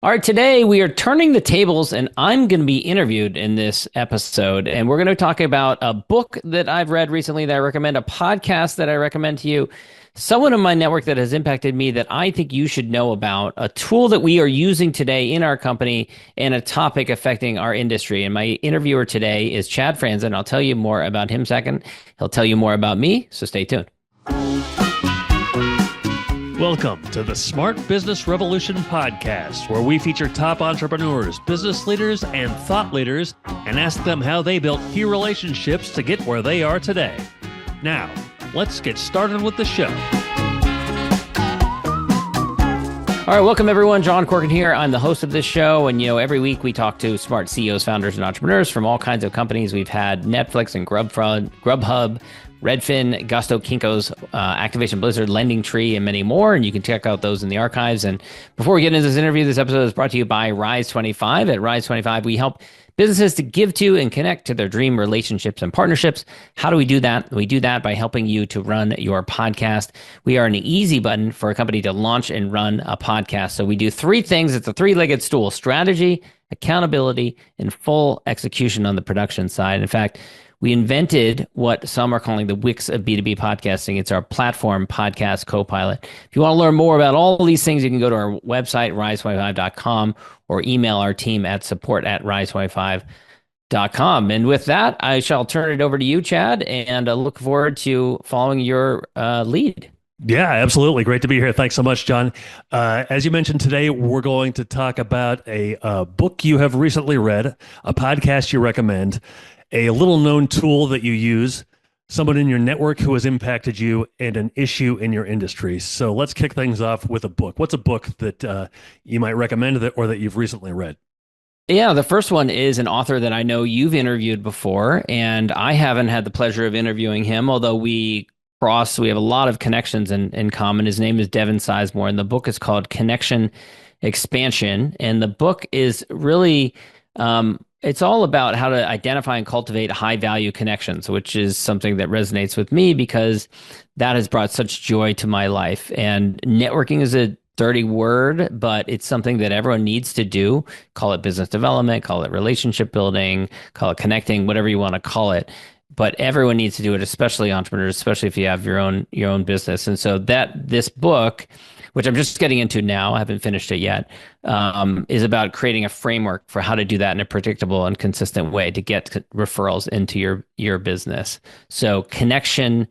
All right, today we are turning the tables, and I'm going to be interviewed in this episode. And we're going to talk about a book that I've read recently that I recommend, a podcast that I recommend to you, someone in my network that has impacted me that I think you should know about, a tool that we are using today in our company, and a topic affecting our industry. And my interviewer today is Chad Franzen. I'll tell you more about him second. He'll tell you more about me, so stay tuned. Welcome to the Smart Business Revolution podcast, where we feature top entrepreneurs, business leaders, and thought leaders and ask them how they built key relationships to get where they are today. Now, let's get started with the show. All right, welcome everyone. John Corcoran here. I'm the host of this show, and every week we talk to smart CEOs, founders, and entrepreneurs from all kinds of companies. We've had Netflix and Grubhub, Redfin, Gusto, Kinko's, Activation Blizzard, Lending Tree, and many more. And you can check out those in the archives. And before we get into this interview, this episode is brought to you by Rise25. At Rise25, we help businesses to give to and connect to their dream relationships and partnerships. How do we do that? We do that by helping you to run your podcast. We are an easy button for a company to launch and run a podcast. So we do three things. It's a three-legged stool: strategy, accountability, and full execution on the production side. In fact, we invented what some are calling the Wix of B2B podcasting. It's our platform podcast co-pilot. If you want to learn more about all these things, you can go to our website, rise25.com, or email our team at support@rise25.com. And with that, I shall turn it over to you, Chad, and look forward to following your lead. Yeah, absolutely. Great to be here. Thanks so much, John. As you mentioned today, we're going to talk about a book you have recently read, a podcast you recommend, a little known tool that you use, someone in your network who has impacted you, and an issue in your industry. So let's kick things off with a book. What's a book that you might recommend or that you've recently read? Yeah, the first one is an author that I know you've interviewed before, and I haven't had the pleasure of interviewing him, although we have a lot of connections in common. His name is Devin Sizemore, and the book is called Connection Expansion. And the book is really it's all about how to identify and cultivate high-value connections, which is something that resonates with me because that has brought such joy to my life. And networking is a dirty word, but it's something that everyone needs to do. Call it business development, call it relationship building, call it connecting, whatever you want to call it. But everyone needs to do it, especially entrepreneurs, especially if you have your own business. And so this book, which I'm just getting into now, I haven't finished it yet, is about creating a framework for how to do that in a predictable and consistent way to get referrals into your business. So Connection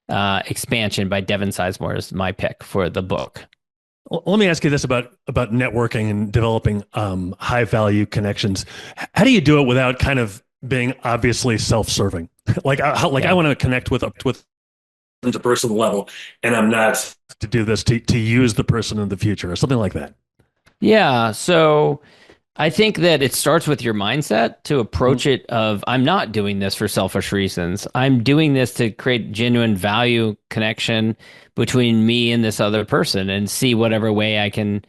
Expansion by Devin Sizemore is my pick for the book. Well, let me ask you this about networking and developing high value connections. How do you do it without kind of being obviously self-serving? I want to connect with a personal level, and I'm not to do this to use the person in the future or something like that. Yeah. So I think that it starts with your mindset to approach it of, I'm not doing this for selfish reasons. I'm doing this to create genuine value connection between me and this other person and see whatever way I can,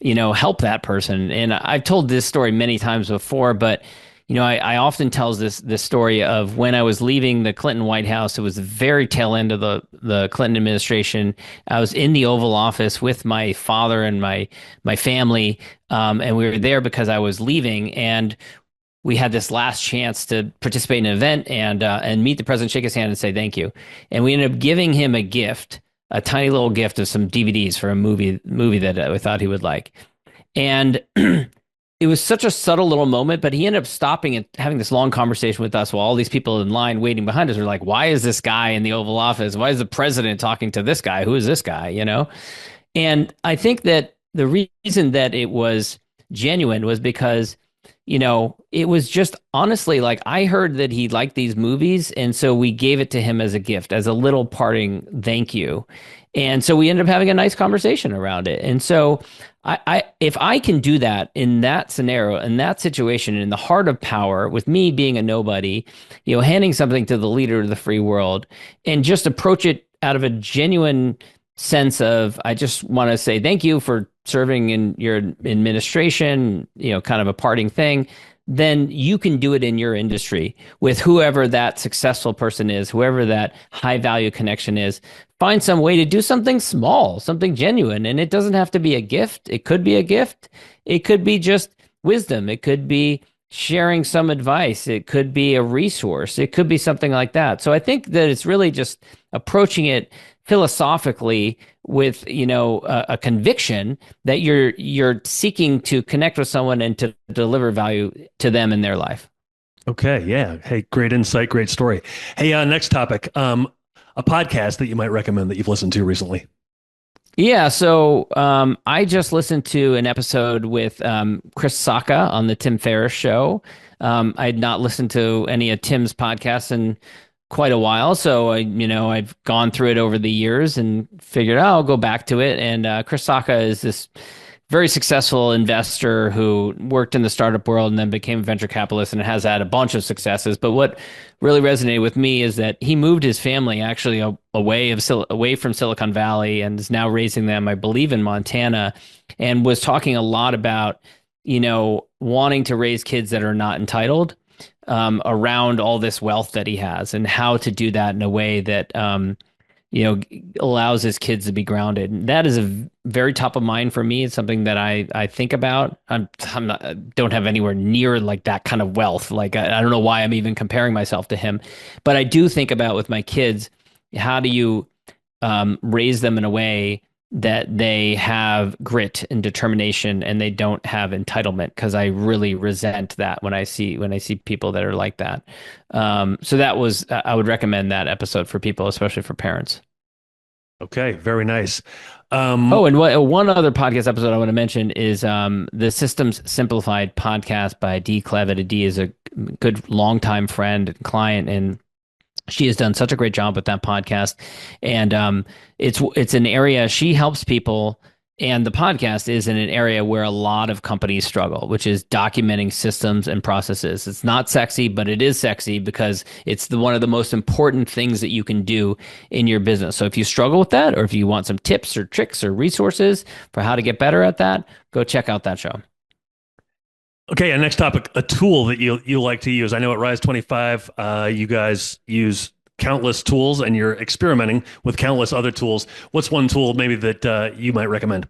help that person. And I've told this story many times before, but I often tell this story of when I was leaving the Clinton White House. It was the very tail end of the Clinton administration. I was in the Oval Office with my father and my family, and we were there because I was leaving. And we had this last chance to participate in an event and meet the president, shake his hand, and say thank you. And we ended up giving him a gift, a tiny little gift of some DVDs for a movie that I thought he would like. And it was such a subtle little moment, but he ended up stopping and having this long conversation with us while all these people in line waiting behind us were like, why is this guy in the Oval Office? Why is the president talking to this guy? Who is this guy? And I think that the reason that it was genuine was because, it was just honestly like I heard that he liked these movies. And so we gave it to him as a gift, as a little parting thank you. And so we ended up having a nice conversation around it. And so if I can do that in that scenario, in that situation, in the heart of power, with me being a nobody, handing something to the leader of the free world and just approach it out of a genuine sense of, I just want to say thank you for serving in your administration, kind of a parting thing, then you can do it in your industry with whoever that successful person is, whoever that high value connection is. Find some way to do something small, something genuine. And it doesn't have to be a gift. It could be a gift. It could be just wisdom. It could be sharing some advice. It could be a resource. It could be something like that. So I think that it's really just approaching it philosophically with, a conviction that you're seeking to connect with someone and to deliver value to them in their life. Okay, yeah. Hey, great insight, great story. Hey, next topic. A podcast that you might recommend that you've listened to recently. Yeah, so I just listened to an episode with Chris Sacca on the Tim Ferriss show. I had not listened to any of Tim's podcasts in quite a while, so I've gone through it over the years and figured, I'll go back to it. And Chris Sacca is this very successful investor who worked in the startup world and then became a venture capitalist and has had a bunch of successes. But what really resonated with me is that he moved his family actually away from Silicon Valley and is now raising them, I believe, in Montana, and was talking a lot about, wanting to raise kids that are not entitled, around all this wealth that he has and how to do that in a way that, allows his kids to be grounded. And that is a very top of mind for me. It's something that I think about. I'm not, don't have anywhere near like that kind of wealth. Like I don't know why I'm even comparing myself to him, but I do think about with my kids, how do you raise them in a way that they have grit and determination and they don't have entitlement, because I really resent that when I see people that are like that. So that was I would recommend that episode for people, especially for parents. Okay, very nice. Oh, and one other podcast episode I want to mention is the Systems Simplified podcast by Dee Clevitt. Dee is a good longtime friend and client, and she has done such a great job with that podcast. And it's an area she helps people. And the podcast is in an area where a lot of companies struggle, which is documenting systems and processes. It's not sexy, but it is sexy because it's one of the most important things that you can do in your business. So if you struggle with that, or if you want some tips or tricks or resources for how to get better at that, go check out that show. Okay, and next topic, a tool that you like to use. I know at Rise25, you guys use countless tools and you're experimenting with countless other tools. What's one tool maybe that you might recommend?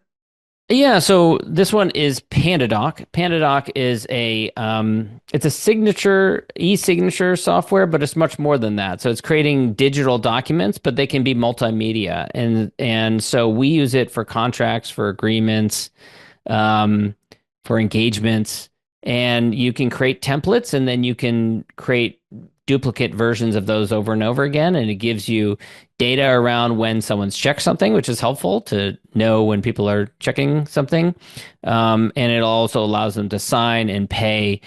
Yeah, so this one is PandaDoc. PandaDoc is it's a e-signature software, but it's much more than that. So it's creating digital documents, but they can be multimedia. And so we use it for contracts, for agreements, for engagements, and you can create templates and then you can create duplicate versions of those over and over again. And it gives you data around when someone's checked something, which is helpful to know when people are checking something. And it also allows them to sign and pay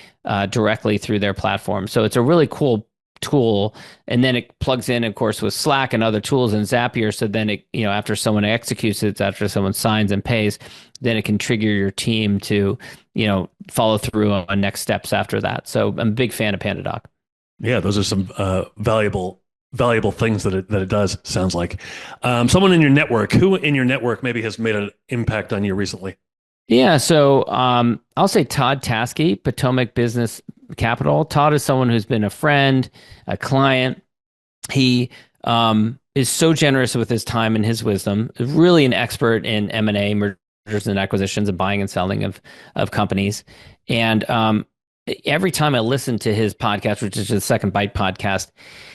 directly through their platform. So it's a really cool tool. And then it plugs in, of course, with Slack and other tools in Zapier. So then it, after someone executes it, after someone signs and pays, then it can trigger your team to, follow through on next steps after that. So I'm a big fan of PandaDoc. Yeah, those are some valuable things that it does. Sounds like someone in your network. Who in your network maybe has made an impact on you recently? Yeah, so I'll say Todd Taskey, Potomac Business Capital. Todd is someone who's been a friend, a client. He is so generous with his time and his wisdom. Really an expert in M&A, mergers and acquisitions, and buying and selling of companies. And every time I listen to his podcast, which is the Second Bite podcast,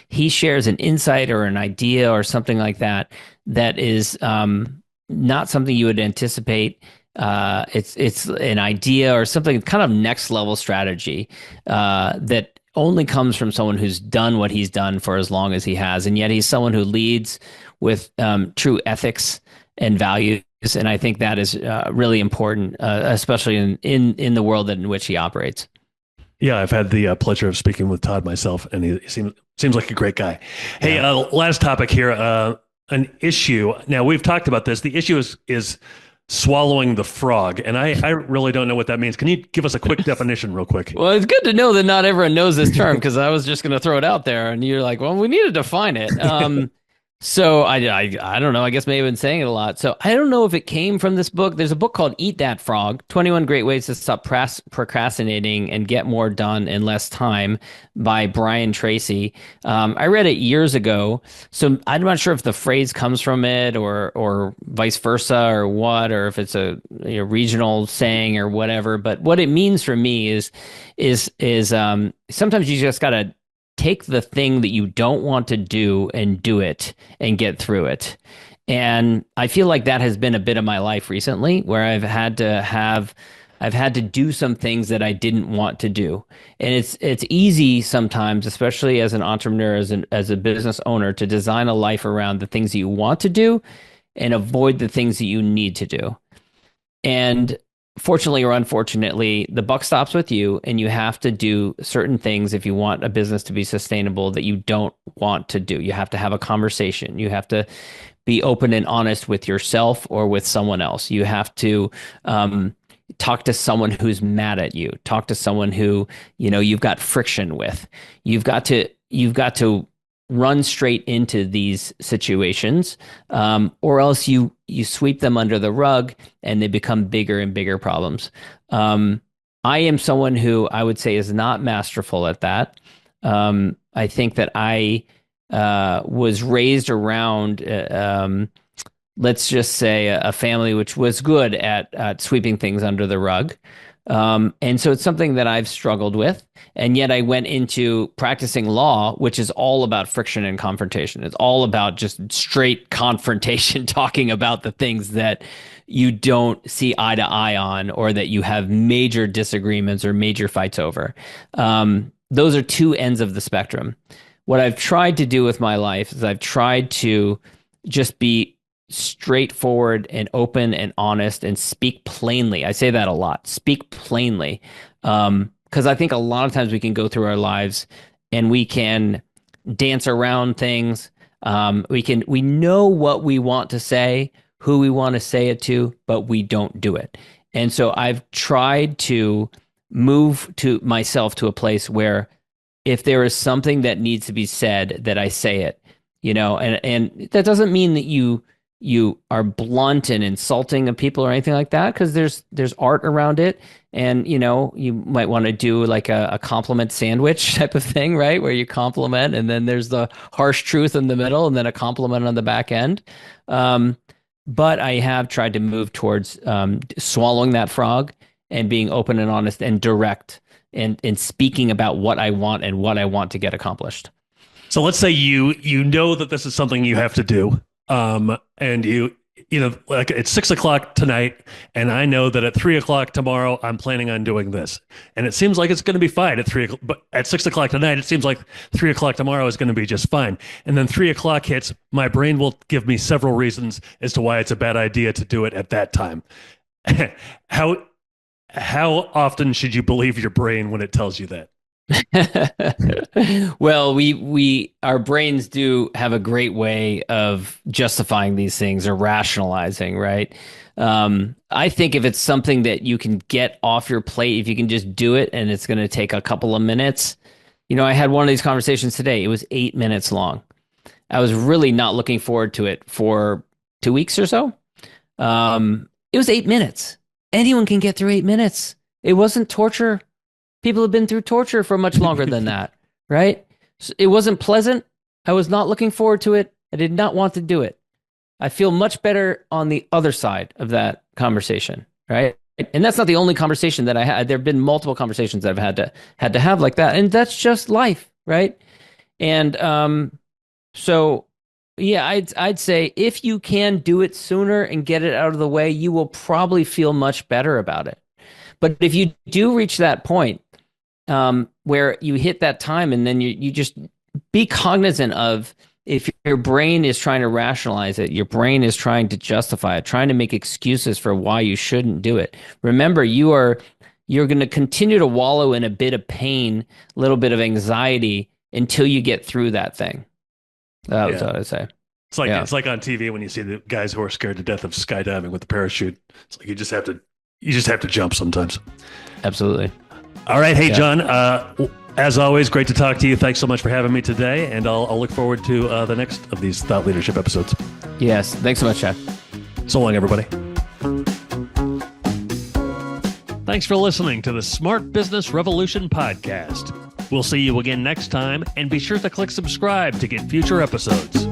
he shares an insight or an idea or something like that that is not something you would anticipate. It's an idea or something kind of next level strategy that only comes from someone who's done what he's done for as long as he has, and yet he's someone who leads with true ethics and values. And I think that is really important, especially in the world in which he operates. Yeah, I've had the pleasure of speaking with Todd myself, and he seems like a great guy. Hey, Yeah. Last topic here, an issue. Now we've talked about this. The issue is swallowing the frog, and I really don't know what that means. Can you give us a quick definition, real quick? Well, it's good to know that not everyone knows this term, because I was just going to throw it out there, and you're like, well, we need to define it. So I don't know. I guess maybe I've been saying it a lot. So I don't know if it came from this book. There's a book called Eat That Frog, 21 Great Ways to Stop Procrastinating and Get More Done in Less Time by Brian Tracy. I read it years ago. So I'm not sure if the phrase comes from it or vice versa or what, or if it's a regional saying or whatever. But what it means for me is sometimes you just gotta take the thing that you don't want to do and do it and get through it. And I feel like that has been a bit of my life recently where I've had to do some things that I didn't want to do. And it's easy sometimes, especially as an entrepreneur, as a business owner, to design a life around the things that you want to do and avoid the things that you need to do. And fortunately or unfortunately, the buck stops with you, and you have to do certain things if you want a business to be sustainable that you don't want to do. You have to have a conversation. You have to be open and honest with yourself or with someone else. You have to talk to someone who's mad at you. Talk to someone who, you've got friction with. You've got to run straight into these situations, or else you sweep them under the rug and they become bigger and bigger problems. I am someone who I would say is not masterful at that. I think that I was raised around, let's just say, a family which was good at sweeping things under the rug. And so it's something that I've struggled with. And yet I went into practicing law, which is all about friction and confrontation. It's all about just straight confrontation, talking about the things that you don't see eye to eye on, or that you have major disagreements or major fights over. Those are two ends of the spectrum. What I've tried to do with my life is I've tried to just be straightforward and open and honest and speak plainly. I say that a lot. Speak plainly. Because I think a lot of times we can go through our lives and we can dance around things. We know what we want to say, who we want to say it to, but we don't do it. And so I've tried to move to myself to a place where if there is something that needs to be said, that I say it, and that doesn't mean that you are blunt and insulting of people or anything like that, because there's art around it. And you might want to do like a compliment sandwich type of thing, right, where you compliment and then there's the harsh truth in the middle and then a compliment on the back end. But I have tried to move towards swallowing that frog and being open and honest and direct, and speaking about what I want and what I want to get accomplished. So let's say you know that this is something you have to do, and like it's 6 o'clock tonight, and I know that at 3 o'clock tomorrow I'm planning on doing this, and it seems like it's going to be fine at 3 o'clock. But at 6 o'clock tonight, it seems like 3 o'clock tomorrow is going to be just fine. And then 3 o'clock hits, my brain will give me several reasons as to why it's a bad idea to do it at that time. How how often should you believe your brain when it tells you that? Well, we our brains do have a great way of justifying these things or rationalizing, right? I think if it's something that you can get off your plate, if you can just do it and it's going to take a couple of minutes. I had one of these conversations today. It was 8 minutes long. I was really not looking forward to it for 2 weeks or so. It was 8 minutes. Anyone can get through 8 minutes. It wasn't torture. People have been through torture for much longer than that, right? So it wasn't pleasant. I was not looking forward to it. I did not want to do it. I feel much better on the other side of that conversation, right? And that's not the only conversation that I had. There have been multiple conversations that I've had to have like that, and that's just life, right? And so yeah, I'd say if you can do it sooner and get it out of the way, you will probably feel much better about it. But if you do reach that point, where you hit that time, and then you just be cognizant of, if your brain is trying to rationalize it, your brain is trying to justify it, trying to make excuses for why you shouldn't do it. Remember, you're going to continue to wallow in a bit of pain, a little bit of anxiety until you get through that thing. That was what I'd say. It's like on TV when you see the guys who are scared to death of skydiving with the parachute. It's like you just have to jump sometimes. Absolutely. All right. Hey, John, As always, great to talk to you. Thanks so much for having me today, and I'll look forward to the next of these thought leadership episodes. Yes. Thanks so much, Chad. So long, everybody. Thanks for listening to the Smart Business Revolution podcast. We'll see you again next time, and be sure to click subscribe to get future episodes.